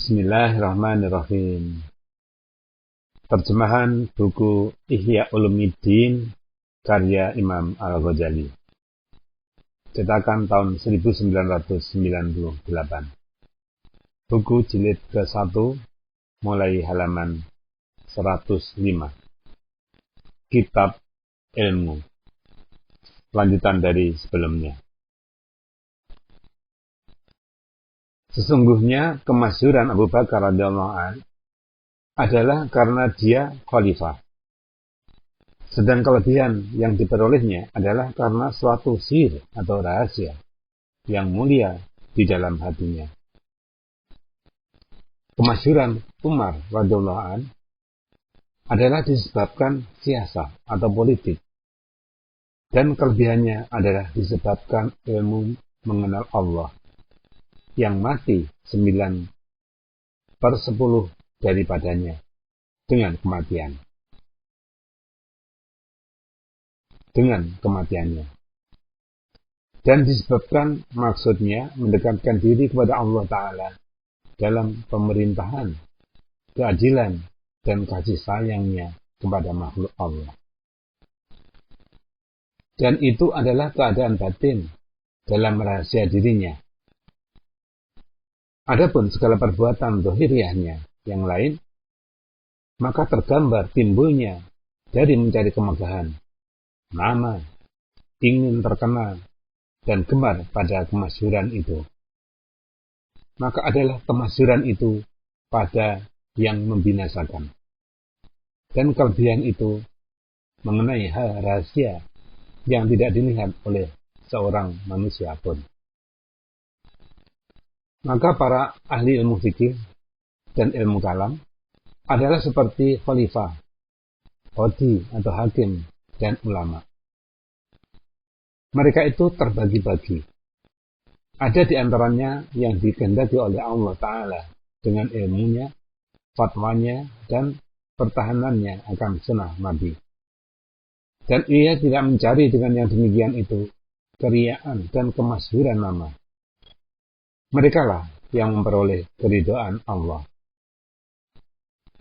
Bismillahirrahmanirrahim. Terjemahan buku Ihya Ulumuddin karya Imam Al-Ghazali. Cetakan tahun 1998. Buku jilid ke-1 mulai halaman 105. Kitab Ilmu. Lanjutan dari sebelumnya. Sesungguhnya kemasyhuran Abu Bakar radhiyallahu anhu adalah karena dia khalifah. Sedang kelebihan yang diperolehnya adalah karena suatu sir atau rahasia yang mulia di dalam hatinya. Kemasyhuran Umar radhiyallahu anhu adalah disebabkan siasah atau politik, dan kelebihannya adalah disebabkan ilmu mengenal Allah yang mati 9/10 daripadanya dengan kematiannya. Dan disebabkan maksudnya mendekatkan diri kepada Allah Ta'ala dalam pemerintahan, keadilan, dan kasih sayangnya kepada makhluk Allah. Dan itu adalah keadaan batin dalam rahasia dirinya. Adapun segala perbuatan zahiriyahnya yang lain, maka tergambar timbulnya dari mencari kemegahan, nama, ingin terkenal, dan gemar pada kemasyhuran itu. Maka adalah kemasyhuran itu pada yang membinasakan. Dan kelebihan itu mengenai hal rahasia yang tidak dilihat oleh seorang manusia pun. Maka para ahli ilmu fikih dan ilmu kalam adalah seperti khalifah, qadhi atau hakim, dan ulama. Mereka itu terbagi-bagi. Ada di antaranya yang dikehendaki oleh Allah Ta'ala dengan ilmunya, fatwanya, dan pertahanannya akan sunnah Nabi. Dan ia tidak mencari dengan yang demikian itu keriaan dan kemasyhuran nama. Mereka lah yang memperoleh keridhaan Allah.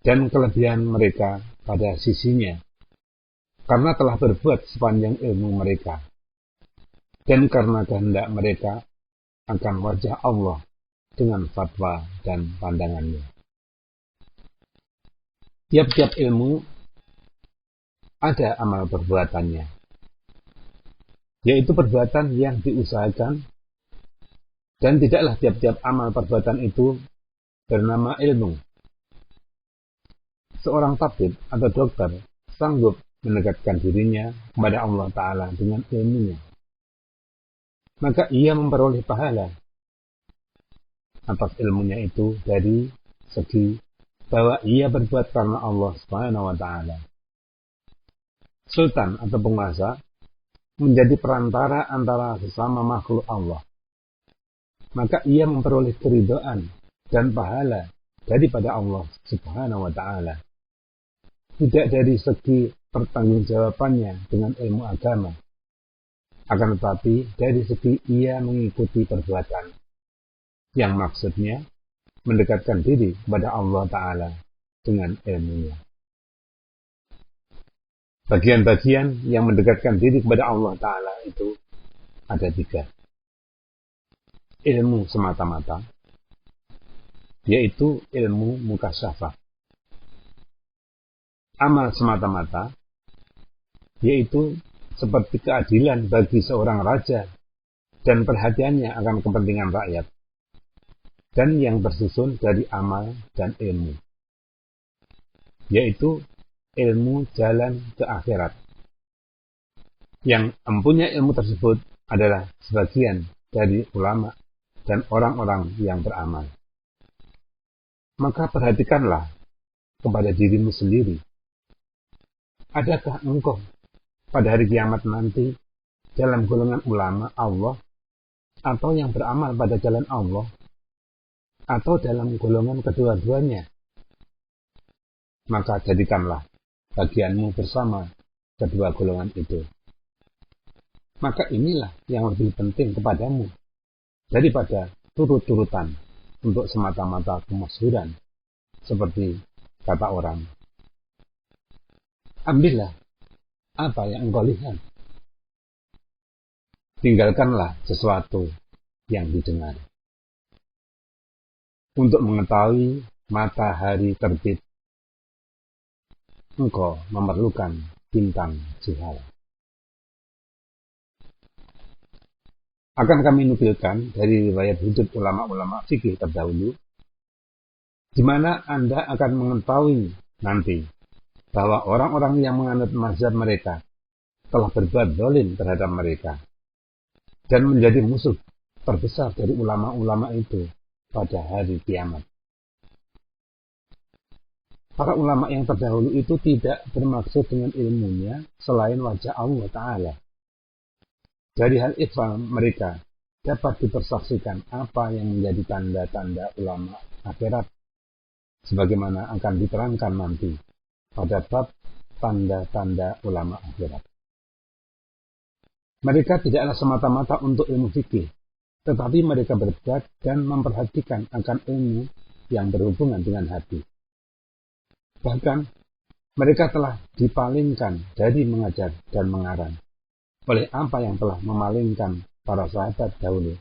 Dan kelebihan mereka pada sisinya, karena telah berbuat sepanjang ilmu mereka, dan karena kehendak mereka akan wajah Allah dengan fatwa dan pandangannya. Tiap-tiap ilmu ada amal perbuatannya, yaitu perbuatan yang diusahakan. Dan tidaklah tiap-tiap amal perbuatan itu bernama ilmu. Seorang tabib atau dokter sanggup mendekatkan dirinya kepada Allah Ta'ala dengan ilmunya. Maka ia memperoleh pahala atas ilmunya itu dari segi bahwa ia berbuat karena Allah Subhanahu wa Ta'ala. Sultan atau penguasa menjadi perantara antara sesama makhluk Allah. Maka ia memperoleh keridhaan dan pahala daripada Allah Subhanahu wa Ta'ala. Tidak dari segi pertanggungjawabannya dengan ilmu agama, akan tetapi dari segi ia mengikuti perbuatan, yang maksudnya mendekatkan diri kepada Allah Ta'ala dengan ilmunya. Bagian-bagian yang mendekatkan diri kepada Allah Ta'ala itu ada 3. Ilmu semata-mata, yaitu ilmu mukasyafah. Amal semata-mata, yaitu seperti keadilan bagi seorang raja dan perhatiannya akan kepentingan rakyat, dan yang tersusun dari amal dan ilmu, yaitu ilmu jalan ke akhirat. Yang mempunyai ilmu tersebut adalah sebagian dari ulama dan orang-orang yang beramal. Maka perhatikanlah kepada dirimu sendiri. Adakah engkau pada hari kiamat nanti dalam golongan ulama Allah, atau yang beramal pada jalan Allah, atau dalam golongan kedua-duanya? Maka jadikanlah bagianmu bersama kedua golongan itu. Maka inilah yang lebih penting kepadamu daripada turut-turutan untuk semata-mata kemasyhuran, seperti kata orang, ambillah apa yang engkau lihat, tinggalkanlah sesuatu yang didengar. Untuk mengetahui matahari terbit, engkau memerlukan bintang Zuhal. Akan kami nukilkan dari riwayat hidup ulama-ulama fikih terdahulu, di mana Anda akan mengetahui nanti bahwa orang-orang yang menganut mazhab mereka telah berbuat zalim terhadap mereka dan menjadi musuh terbesar dari ulama-ulama itu pada hari kiamat. Para ulama yang terdahulu itu tidak bermaksud dengan ilmunya selain wajah Allah Ta'ala. Dari hal ihfal mereka dapat dipersaksikan apa yang menjadi tanda-tanda ulama akhirat, sebagaimana akan diterangkan nanti pada bab tanda-tanda ulama akhirat. Mereka tidaklah semata-mata untuk ilmu fikih, tetapi mereka berbuat dan memperhatikan akan ilmu yang berhubungan dengan hati. Bahkan, mereka telah dipalingkan dari mengajar dan mengarang oleh apa yang telah memalingkan para sahabat dahulu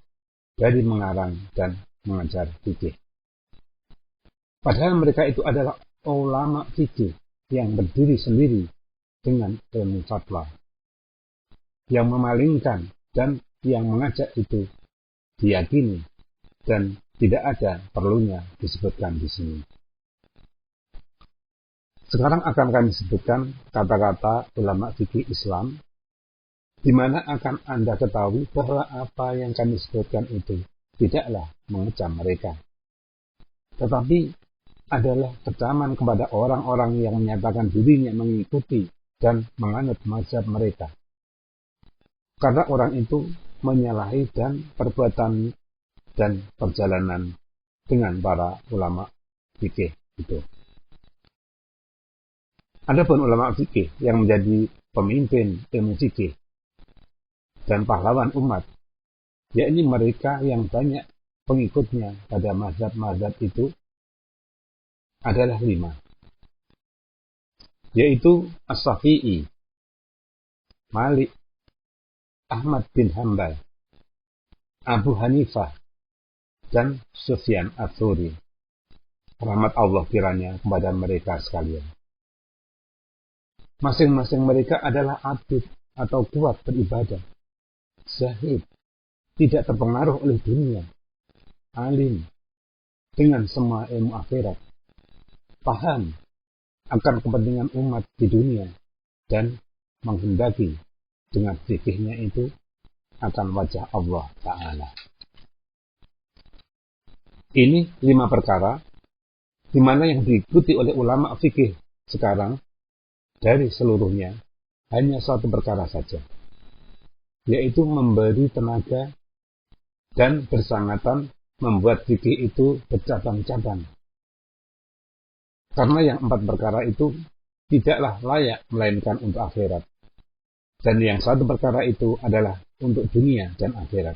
dari mengarang dan mengajar fikih. Padahal mereka itu adalah ulama fikih yang berdiri sendiri dengan ilmu fatwa. Yang memalingkan dan yang mengajak itu diyakini dan tidak ada perlunya disebutkan di sini. Sekarang akan kami sebutkan kata-kata ulama fikih Islam, di mana akan Anda ketahui bahwa apa yang kami sebutkan itu tidaklah mengecam mereka, tetapi adalah kecaman kepada orang-orang yang menyatakan dirinya mengikuti dan menganut mazhab mereka. Karena orang itu menyalahi dan perbuatan dan perjalanan dengan para ulama fikih itu. Adapun ulama fikih yang menjadi pemimpin ilmu fikih dan pahlawan umat, yakni mereka yang banyak pengikutnya pada mazhab-mazhab itu, adalah 5, yaitu As-Syafi'i, Malik, Ahmad bin Hanbal, Abu Hanifah, dan Sufyan Ats-Tsauri. Rahmat Allah kiranya kepada mereka sekalian. Masing-masing mereka adalah abid atau kuat beribadah, zahid, tidak terpengaruh oleh dunia, alim dengan semua ilmu akhirat, paham akan kepentingan umat di dunia, dan menghendaki dengan fikihnya itu akan wajah Allah Ta'ala. Ini 5 perkara di mana yang diikuti oleh ulama fikih sekarang dari seluruhnya hanya 1 perkara saja, yaitu memberi tenaga dan bersangatan membuat fikih itu bercabang-cabang. Karena yang 4 perkara itu tidaklah layak melainkan untuk akhirat. Dan yang 1 perkara itu adalah untuk dunia dan akhirat.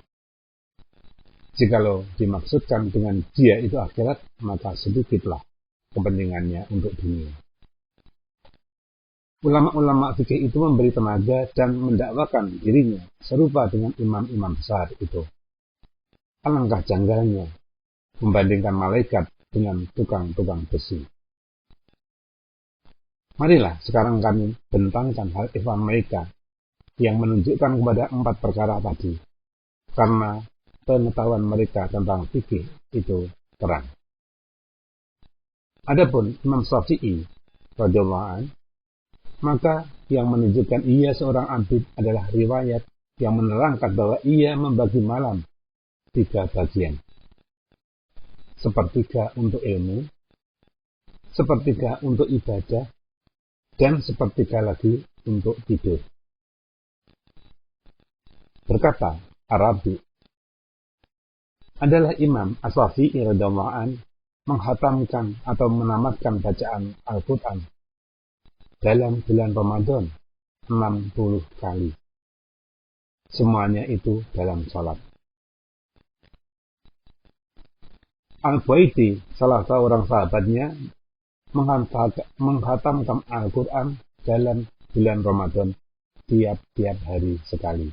Jikalau dimaksudkan dengan dia itu akhirat, maka sedikitlah kepentingannya untuk dunia. Ulama-ulama fikih itu memberi tenaga dan mendakwakan dirinya serupa dengan imam-imam besar itu. Alangkah janggalnya membandingkan malaikat dengan tukang-tukang besi. Marilah sekarang kami bentangkan hal ihwal mereka yang menunjukkan kepada 4 perkara tadi, karena pengetahuan mereka tentang fikih itu terang. Adapun Imam Syafi'i radhiyallahu anhu, maka yang menunjukkan ia seorang abid adalah riwayat yang menerangkan bahwa ia membagi malam 3 bagian. Sepertiga untuk ilmu, sepertiga untuk ibadah, dan sepertiga lagi untuk tidur. Berkata Arabi, adalah Imam As-Syafi'i radhiyallahu anhu menghatamkan atau menamatkan bacaan Al-Quran dalam bulan Ramadan 60 kali. Semuanya itu dalam salat. Al-Buaiti, salah seorang sahabatnya, menghatamkan Al-Quran dalam bulan Ramadan tiap-tiap hari sekali.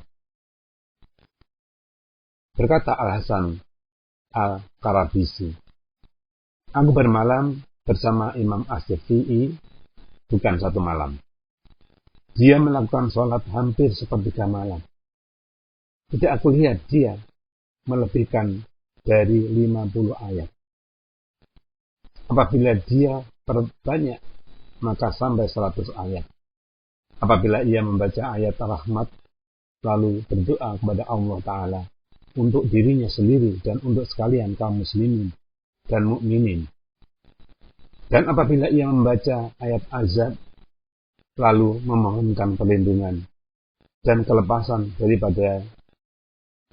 Berkata Al-Hasan Al-Karabisi, aku bermalam bersama Imam Asy-Syafi'i bukan satu malam. Dia melakukan sholat hampir sepertiga malam. Tidak aku lihat dia melebihkan dari 50 ayat. Apabila dia perbanyak, maka sampai 100 ayat. Apabila ia membaca ayat rahmat, lalu berdoa kepada Allah Ta'ala untuk dirinya sendiri dan untuk sekalian kaum muslimin dan mukminin. Dan apabila ia membaca ayat azab, lalu memohonkan perlindungan dan kelepasan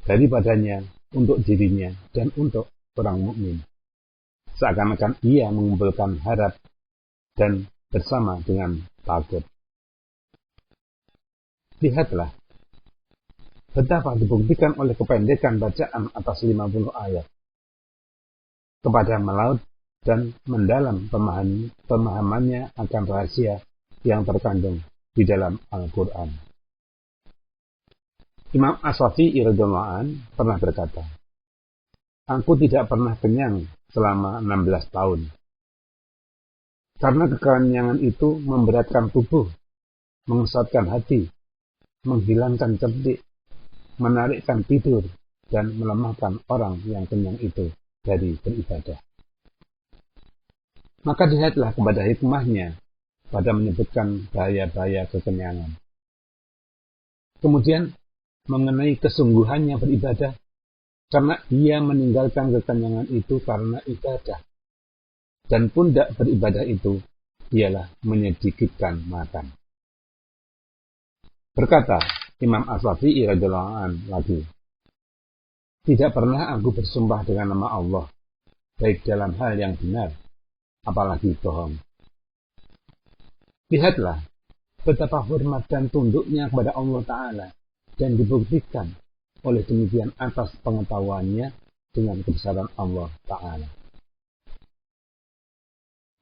daripadanya untuk dirinya dan untuk orang mukmin. Seakan-akan ia mengumpulkan harap dan bersama dengan takut. Lihatlah betapa dibuktikan oleh kependekan bacaan atas 50 ayat kepada melaut dan mendalam pemahamannya akan rahasia yang terkandung di dalam Al-Quran. Imam Asy-Syafi'i radhiyallahu anhu pernah berkata, aku tidak pernah kenyang selama 16 tahun. Karena kekenyangan itu memberatkan tubuh, mengesatkan hati, menghilangkan cerdik, menarikkan tidur, dan melemahkan orang yang kenyang itu dari beribadah. Maka dilihatlah kepada hikmahnya pada menyebutkan bahaya-bahaya kekenyangan. Kemudian mengenai kesungguhannya beribadah, karena ia meninggalkan kekenyangan itu karena ibadah. Dan pundak beribadah itu ialah menyedikitkan makan. Berkata Imam Asy-Syafi'i radhiyallahu anhu lagi, tidak pernah aku bersumpah dengan nama Allah, baik dalam hal yang benar, apalagi bohong. Lihatlah betapa hormat dan tunduknya kepada Allah Ta'ala, dan dibuktikan oleh demikian atas pengetahuannya dengan kebesaran Allah Ta'ala.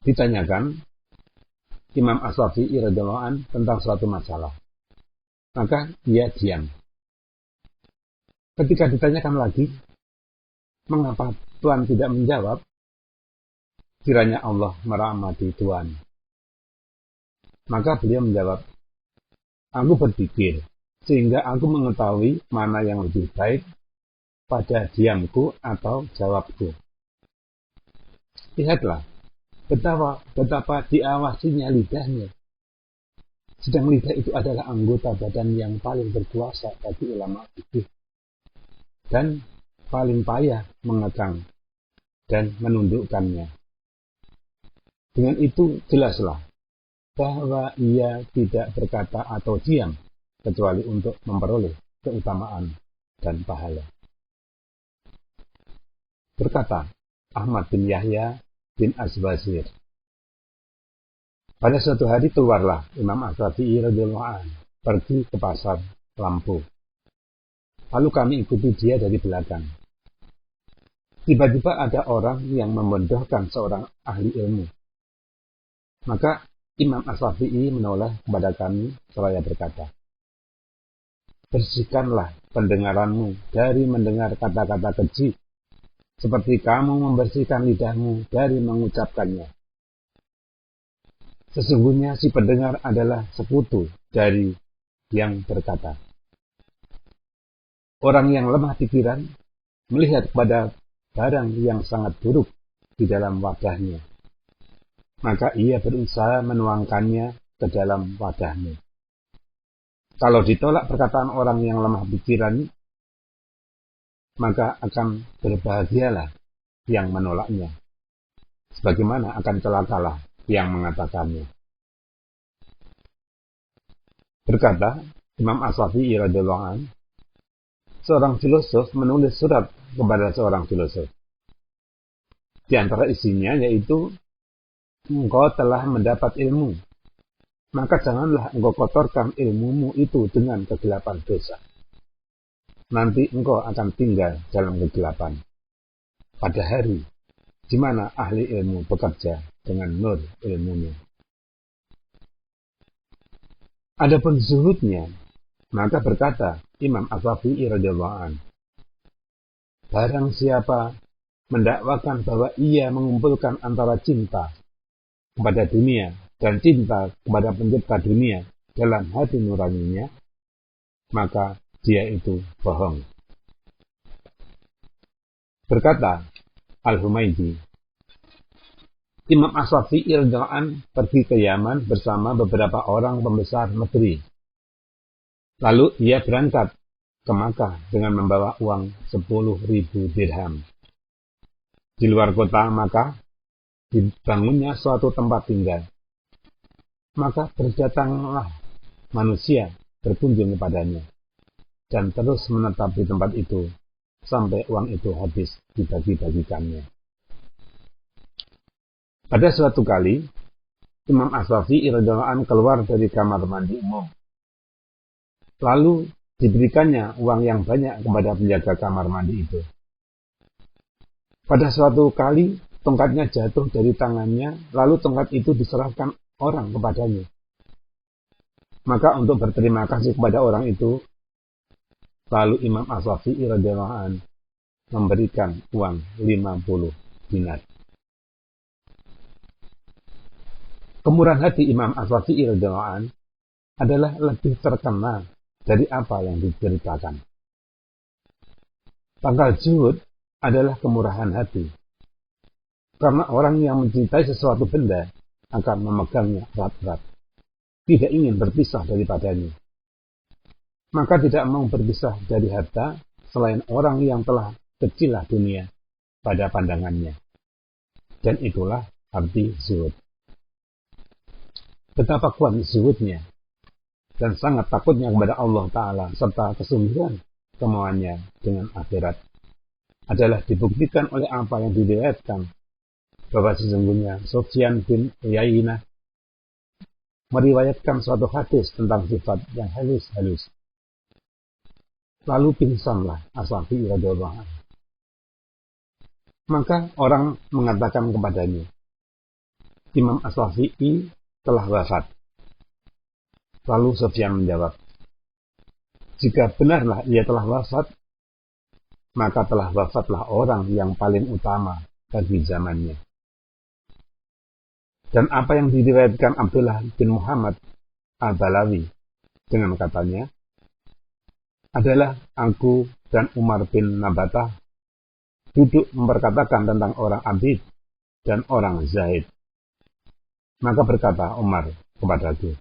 Ditanyakan Imam Asy-Syafi'i radhiyallahu anhu tentang suatu masalah, maka ia diam. Ketika ditanyakan lagi, mengapa Tuhan tidak menjawab? Kiranya Allah merahmati Tuhan. Maka beliau menjawab, aku berpikir sehingga aku mengetahui mana yang lebih baik pada diamku atau jawabku. Lihatlah betapa diawasinya lidahnya. Sedang lidah itu adalah anggota badan yang paling berkuasa bagi ulama fikih dan paling payah mengekang dan menundukkannya. Dengan itu jelaslah bahwa ia tidak berkata atau diam kecuali untuk memperoleh keutamaan dan pahala. Berkata Ahmad bin Yahya bin Asy-Syabir, pada suatu hari keluarlah Imam Asy-Syafi'i radhiyallahu anhu pergi ke pasar lampu. Lalu kami ikuti dia dari belakang. Tiba-tiba ada orang yang membodohkan seorang ahli ilmu. Maka Imam Asy-Syafi'i menoleh kepada kami seraya berkata, bersihkanlah pendengaranmu dari mendengar kata-kata keji, seperti kamu membersihkan lidahmu dari mengucapkannya. Sesungguhnya si pendengar adalah sekutu dari yang berkata. Orang yang lemah pikiran melihat kepada barang yang sangat buruk di dalam wadahnya, maka ia berusaha menuangkannya ke dalam wadahnya. Kalau ditolak perkataan orang yang lemah pikiran, maka akan berbahagialah yang menolaknya, sebagaimana akan celakalah yang mengatakannya. Berkata Imam Asy-Syafi'i radhiyallahu anhu, seorang filosof menulis surat kepada seorang filosof. Di antara isinya yaitu, engkau telah mendapat ilmu, maka janganlah engkau kotorkan ilmumu itu dengan kegelapan dosa. Nanti engkau akan tinggal dalam kegelapan pada hari di mana ahli ilmu bekerja dengan nur ilmunya. Adapun zuhudnya, maka berkata Imam Asy-Syafi'i radhiyallahu anhu, barang siapa mendakwakan bahwa ia mengumpulkan antara cinta kepada dunia dan cinta kepada pencipta dunia dalam hati nuraninya, maka dia itu bohong. Berkata Al-Humaydi, Imam Asy-Syafi'i radhiyallahu anhu pergi ke Yaman bersama beberapa orang pembesar negeri. Lalu ia berangkat ke Makkah dengan membawa uang 10.000 dirham. Di luar kota Makkah dibangunnya suatu tempat tinggal. Maka berdatanglah manusia berkunjung kepadanya dan terus menetap di tempat itu sampai uang itu habis dibagi-bagikannya. Pada suatu kali, Imam Asy-Syafi'i radhiyallahu anhu keluar dari kamar mandi umum. Lalu diberikannya uang yang banyak kepada penjaga kamar mandi itu. Pada suatu kali, tongkatnya jatuh dari tangannya, lalu tongkat itu diserahkan orang kepadanya. Maka untuk berterima kasih kepada orang itu, lalu Imam Asy-Syafi'i radhiyallahu anhu memberikan uang 50 dinar. Kemurahan hati Imam Asy-Syafi'i radhiyallahu anhu adalah lebih terkenal dari apa yang diceritakan. Pangkal zuhud adalah kemurahan hati. Karena orang yang mencintai sesuatu benda akan memegangnya erat-erat, tidak ingin berpisah daripadanya. Maka tidak mau berpisah dari harta selain orang yang telah kecillah dunia pada pandangannya. Dan itulah arti zuhud. Betapa kuat zuhudnya dan sangat takutnya kepada Allah Ta'ala serta kesungguhan kemauannya dengan akhirat adalah dibuktikan oleh apa yang diriwayatkan bahwa sesungguhnya Sufyan bin Uyainah meriwayatkan suatu hadis tentang sifat yang halus-halus. Lalu pingsanlah Asy-Syafi'i radhiyallahu anhu. Maka orang mengatakan kepadanya, Imam Asy-Syafi'i telah wafat. Lalu Sufyan menjawab, jika benarlah ia telah wafat, maka telah wafatlah orang yang paling utama bagi zamannya. Dan apa yang diriwayatkan Abdullah bin Muhammad Al-Balawi dengan katanya, adalah aku dan Umar bin Nabatah duduk memperkatakan tentang orang abid dan orang zahid. Maka berkata Umar kepadaku,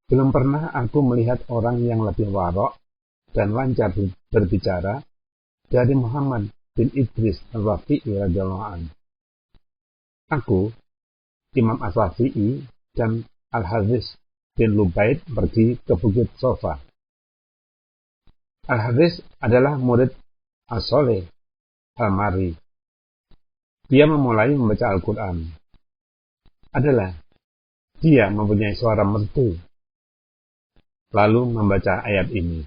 belum pernah aku melihat orang yang lebih warok dan lancar berbicara dari Muhammad bin Idris Al-Rafi'i radhiyallahu anhu. Aku, Imam Asy-Syafi'i dan Al-Harits bin Lubaid pergi ke Bukit Sofa. Al-Harits adalah murid As-Shalih Al-Mari. Dia memulai membaca Al-Quran. Dia mempunyai suara merdu. Lalu membaca ayat ini.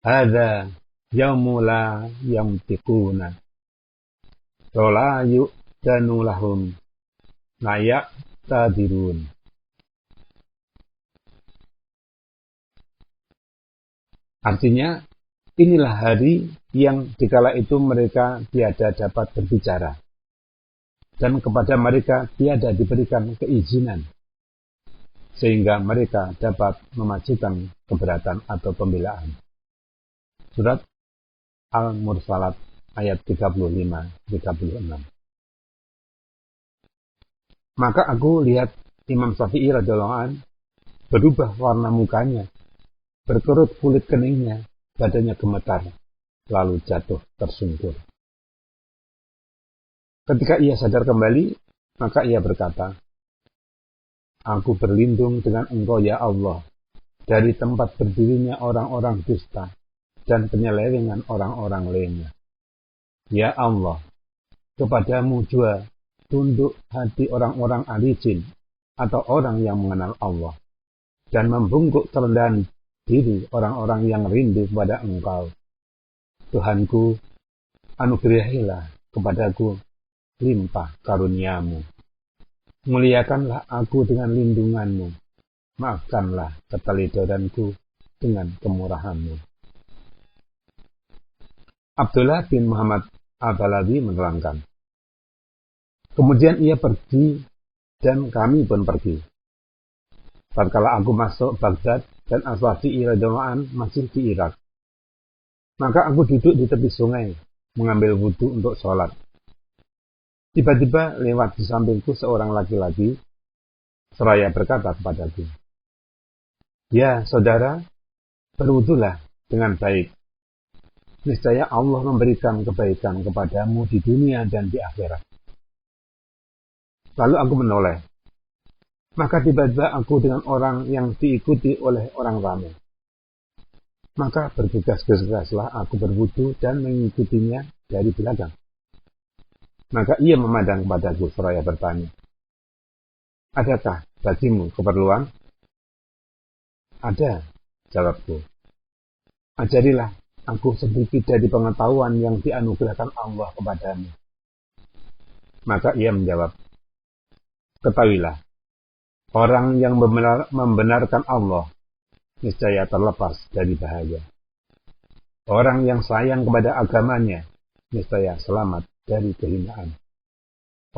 Hadza yaumu la yamtiquna. Wala yu'danu lahum la ya'tadirun. Artinya, inilah hari yang dikala itu mereka tiada dapat berbicara. Dan kepada mereka tiada diberikan keizinan. Sehingga mereka dapat memajukan keberatan atau pembelaan. Surat Al-Mursalat ayat 35-36. Maka aku lihat Imam Syafi'i radhiyallahu anhu berubah warna mukanya, berkerut kulit keningnya, badannya gemetar, lalu jatuh tersungkur. Ketika ia sadar kembali, maka ia berkata, aku berlindung dengan Engkau ya Allah, dari tempat berdirinya orang-orang dusta dan penyelewengan orang-orang lena. Ya Allah, kepadamu jua tunduk hati orang-orang alijin atau orang yang mengenal Allah, dan membungkuk kerendahan diri orang-orang yang rindu kepada Engkau. Tuhanku, anugerahilah kepadaku limpah karuniamu. Muliakanlah aku dengan lindunganmu. Maafkanlah keteledoranku dengan kemurahanmu. Abdullah bin Muhammad Al-Balawi menerangkan, kemudian ia pergi dan kami pun pergi. Tatkala aku masuk Baghdad dan As-Syafi'i radhiyallahu anhu masih di Irak, maka aku duduk di tepi sungai mengambil wudhu untuk sholat. Tiba-tiba lewat di sampingku seorang laki-laki seraya berkata kepadaku, "Ya saudara, berwudhulah dengan baik. Niscaya Allah memberikan kebaikan kepadamu di dunia dan di akhirat." Lalu aku menoleh. Maka tiba-tiba aku dengan orang yang diikuti oleh orang ramai. Maka bergegas-gegaslah aku berwudu dan mengikutinya dari belakang. Maka ia memandang padaku seraya bertanya, "Adakah bagimu keperluan?" "Ada," jawabku. "Ajarilah aku sedikit dari pengetahuan yang dianugerahkan Allah kepadamu." Maka ia menjawab, "Ketahuilah, orang yang membenarkan Allah niscaya terlepas dari bahaya. Orang yang sayang kepada agamanya niscaya selamat dari kehinaan.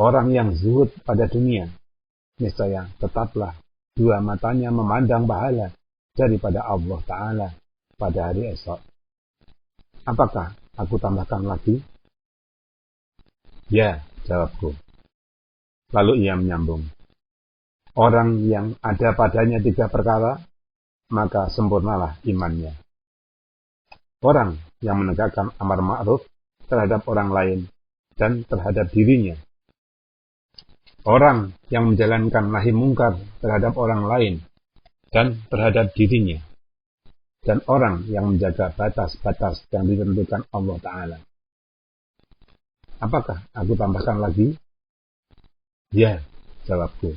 Orang yang zuhud pada dunia niscaya tetaplah dua matanya memandang pahala daripada Allah Ta'ala pada hari esok." Apakah aku tambahkan lagi? "Ya," jawabku. Lalu ia menyambung, "Orang yang ada padanya tiga perkara, maka sempurnalah imannya. Orang yang menegakkan amar ma'ruf terhadap orang lain dan terhadap dirinya. Orang yang menjalankan nahi mungkar terhadap orang lain dan terhadap dirinya. Dan orang yang menjaga batas-batas yang ditentukan Allah Ta'ala." Apakah aku tambahkan lagi? "Ya," jawabku.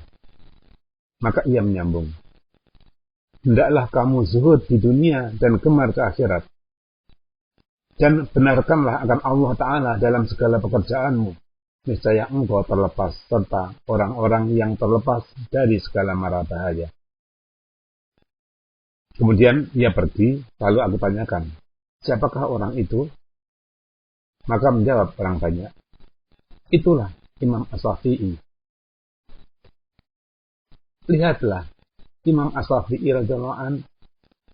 Maka ia menyambung, "Hendaklah kamu zuhud di dunia dan gemar ke akhirat. Dan benarkanlah akan Allah Ta'ala dalam segala pekerjaanmu. Niscaya engkau terlepas serta orang-orang yang terlepas dari segala mara bahaya." Kemudian ia pergi, lalu aku tanyakan, "Siapakah orang itu?" Maka menjawab orang banyak, "Itulah Imam As-Syafi'i." Lihatlah, Imam As-Syafi'i radhiyallahu anhu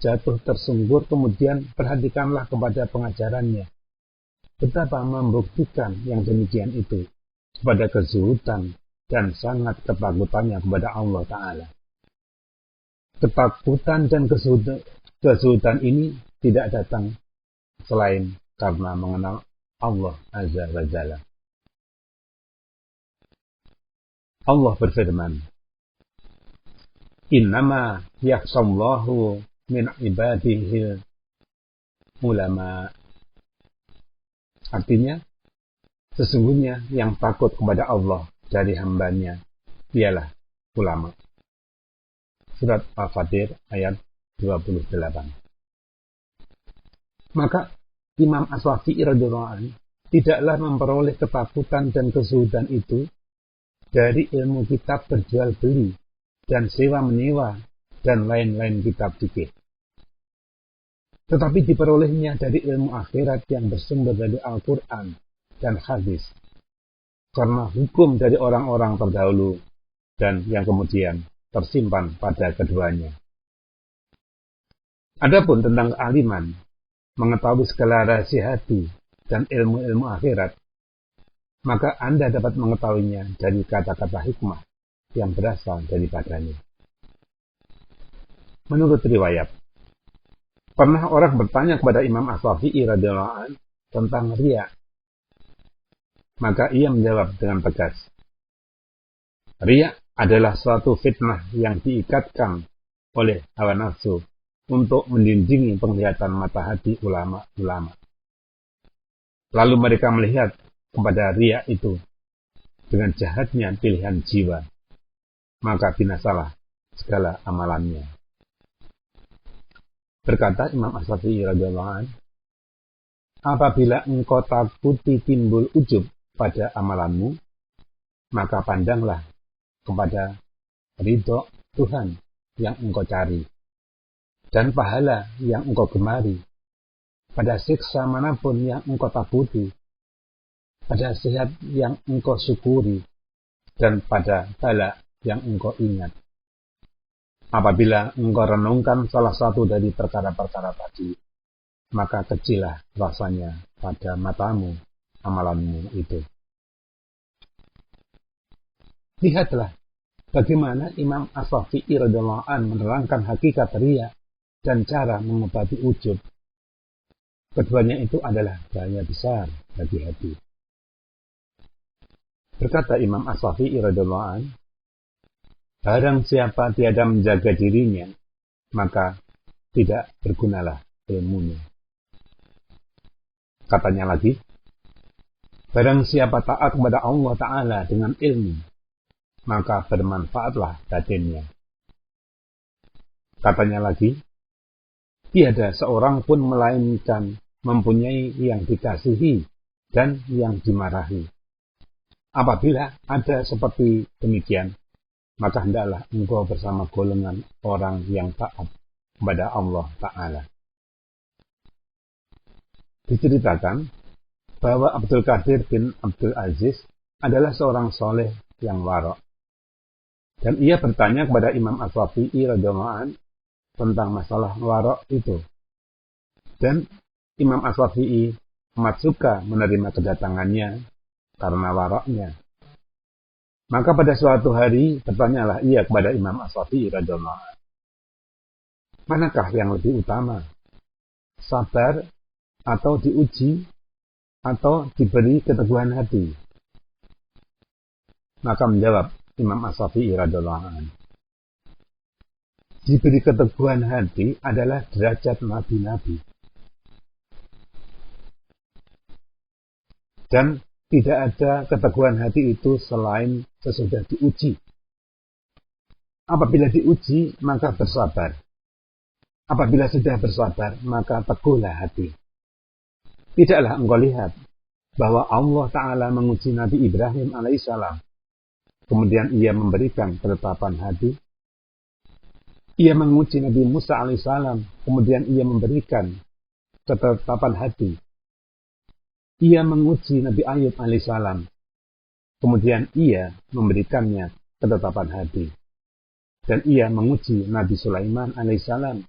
jatuh tersungkur, kemudian perhatikanlah kepada pengajarannya. Betapa membuktikan yang demikian itu kepada kezuhudan dan sangat ketakutannya kepada Allah Ta'ala. Ketakutan dan kezuhudan ini tidak datang selain karena mengenal Allah Azza wa Jalla. Allah berfirman, "Innama yakhshallahu min ibadihi ulama." Artinya, sesungguhnya yang takut kepada Allah dari hambanya ialah ulama. Surat Al-Fatir ayat 28. Maka Imam As-Syafi'i radhiyallahu anhu tidaklah memperoleh ketakutan dan kezuhudan itu dari ilmu kitab berjual beli dan sewa menyewa dan lain-lain kitab fikih, tetapi diperolehnya dari ilmu akhirat yang bersumber dari Al-Quran dan hadis, karena hukum dari orang-orang terdahulu dan yang kemudian tersimpan pada keduanya. Adapun tentang kealiman, mengetahui segala rahasia hati dan ilmu-ilmu akhirat, maka Anda dapat mengetahuinya dari kata-kata hikmah yang berasal daripadanya. Menurut riwayat, pernah orang bertanya kepada Imam As-Syafi'i radhiyallahu anhu tentang riya. Maka ia menjawab dengan tegas, "Riya adalah suatu fitnah yang diikatkan oleh hawa nafsu untuk menjunjungi penglihatan mata hati ulama-ulama. Lalu mereka melihat kepada riya itu dengan jahatnya pilihan jiwa, maka binasalah segala amalannya." Berkata Imam As-Syafi'i radhiyallahu anhu, apabila engkau takuti timbul ujub pada amalanmu, maka pandanglah kepada ridho Tuhan yang engkau cari, dan pahala yang engkau gemari, pada siksa manapun yang engkau takuti, pada sehat yang engkau syukuri, dan pada bala yang engkau ingat. Apabila engkau renungkan salah satu dari perkara-perkara tadi, maka kecillah rasanya pada matamu amalanmu itu. Lihatlah bagaimana Imam Asy-Syafi'i radhiyallahu anhu menerangkan hakikat riya dan cara mengobati ujub. Keduanya itu adalah bahaya besar bagi hati. Berkata Imam Asy-Syafi'i radhiyallahu anhu, barang siapa tiada menjaga dirinya, maka tidak bergunalah ilmunya. Katanya lagi, barang siapa taat kepada Allah Ta'ala dengan ilmu, maka bermanfaatlah batinnya. Katanya lagi, tiada seorang pun melainkan mempunyai yang dikasihi dan yang dimarahi. Apabila ada seperti demikian, maka hendaklah engkau bersama golongan orang yang taat kepada Allah Ta'ala. Diceritakan bahwa Abdul Qadir bin Abdul Aziz adalah seorang soleh yang warok. Dan ia bertanya kepada Imam Asy-Syafi'i radhiyallahu anhu tentang masalah warok itu. Dan Imam Asy-Syafi'i amat suka menerima kedatangannya karena waroknya. Maka pada suatu hari bertanyalah ia kepada Imam Asy-Syafi'i radhiyallahu anhu, manakah yang lebih utama? Sabar atau diuji atau diberi keteguhan hati? Maka menjawab Imam Asy-Syafi'i radhiyallahu anhu, diberi keteguhan hati adalah derajat nabi-nabi. Dan tidak ada keteguhan hati itu selain sesudah diuji. Apabila diuji, maka bersabar. Apabila sudah bersabar, maka teguhlah hati. Tidaklah engkau lihat bahwa Allah Ta'ala menguji Nabi Ibrahim alaihissalam. Kemudian ia memberikan ketetapan hati. Ia menguji Nabi Musa alaihissalam. Kemudian ia memberikan ketetapan hati. Ia menguji Nabi Ayub alaihissalam. Kemudian ia memberikannya ketetapan hati. Dan ia menguji Nabi Sulaiman alaihissalam.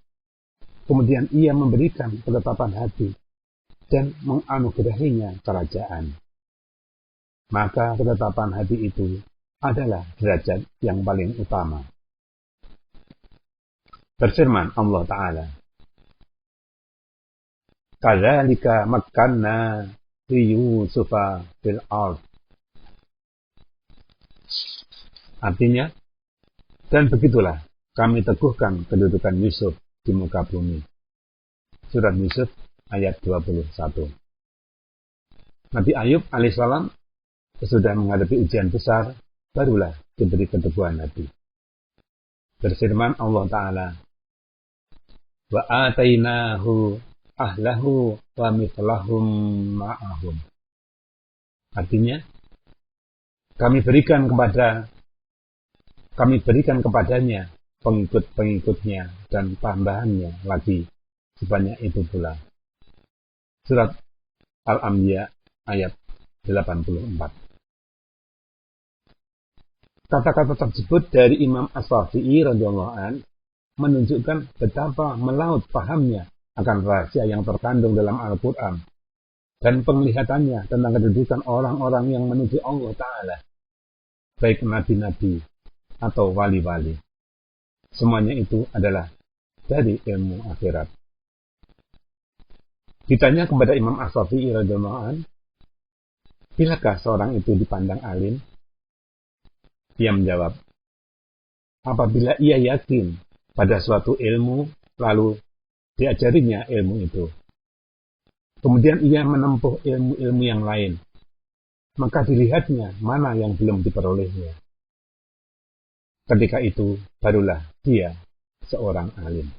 Kemudian ia memberikan ketetapan hati dan menganugerahinya kerajaan. Maka ketetapan hati itu adalah derajat yang paling utama. Berfirman Allah Ta'ala, kadzalika makkanna li Yusufa fil ard. Artinya, dan begitulah kami teguhkan kedudukan Yusuf di muka bumi. Surat Yusuf ayat 21. Nabi Ayub alaihissalam sesudah menghadapi ujian besar, barulah diberi keteguhan hati. Berfirman Allah Ta'ala, wa atainahu ahlahu wa mithlahum ma'ahum. Artinya, kami berikan kepadanya pengikut-pengikutnya dan tambahannya lagi sebanyak itu pula. Surat Al-Anbiya ayat 84. Kata-kata tersebut dari Imam Asy-Syafi'i radhiyallahu anhu menunjukkan betapa melaut pahamnya akan rahasia yang terkandung dalam Al-Quran dan penglihatannya tentang kedudukan orang-orang yang menuju Allah Ta'ala, baik nabi-nabi atau wali-wali. Semuanya itu adalah dari ilmu akhirat. Ditanya kepada Imam Asy-Syafi'i radhiyallahu anhu, bilakah seorang itu dipandang alim? Ia menjawab, apabila ia yakin pada suatu ilmu, lalu diajarinya ilmu itu. Kemudian ia menempuh ilmu-ilmu yang lain, maka dilihatnya mana yang belum diperolehnya. Ketika itu, barulah dia seorang alim.